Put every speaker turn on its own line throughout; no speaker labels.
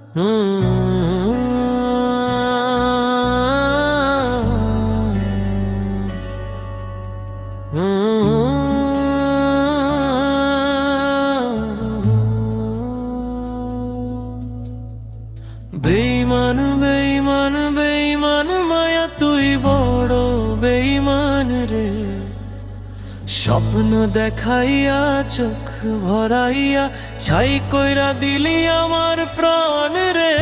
বেঈমান বেঈমান বেঈমান মায়া তুই বড় বেঈমান রে, স্বপ্ন দেখাইয়া চোখ ভরাইয়া ছাই কইরা দিলি আমার প্রাণ রে।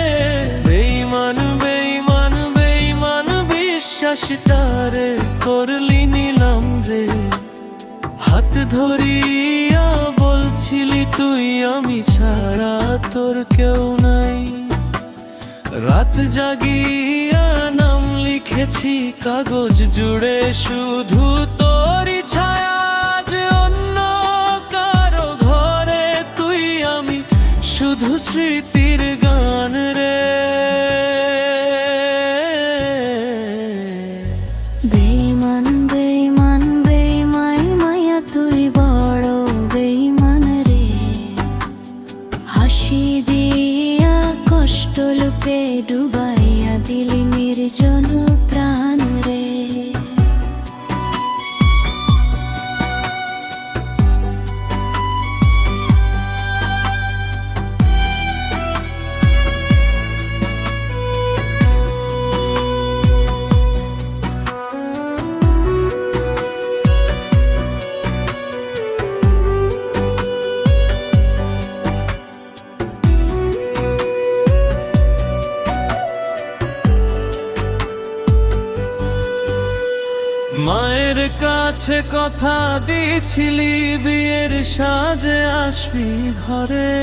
বেঈমান বেঈমান বেঈমান বিশ্বাসটারে করলি নিলাম রে, হাত ধরিয়া বলছিলি তুই আমি ছাড়া তোর কেউ নাই। রাত জাগিয়া নাম লিখেছি কাগজ জুড়ে, শুধু তোরই ছায়া আজ অন্য কারো ঘরে। তুই আমি শুধু স্মৃতির গান রে।
বেঈমান বেঈমান বেঈমান মায়া তুই বড় বেঈমান রে, হাসি দিয়া কষ্ট লুকে ডুবাইয়া দিলি নির্জন প্রাণ রে।
মায়ের কাছে কথা দিয়েছিলি বিয়ের সাজে আসবি ঘরে,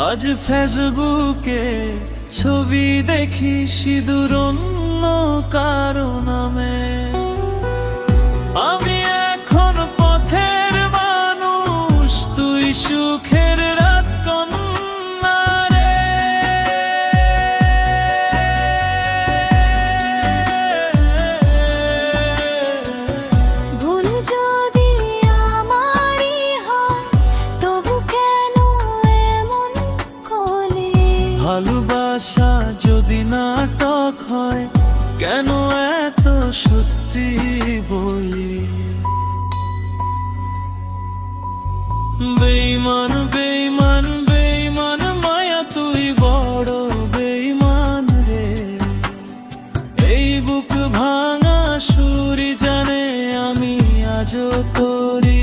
আজ ফেসবুকে ছবি দেখি সিঁদুর অন্য কারো নামে। আমি এখন পথের মানুষ, তুই সুখের রাজকন্যা রে।
ভুল যদি আমারই হয় তবু কেন এমন করলি?
ভালোবাসা যদি নাটক হয় কেন এত সত্যি বলি? বেঈমান বেঈমান বেঈমান মায়া তুই বড় বেঈমান রে, এই বুক ভাঙা সুর জানে আমি আজও তোরি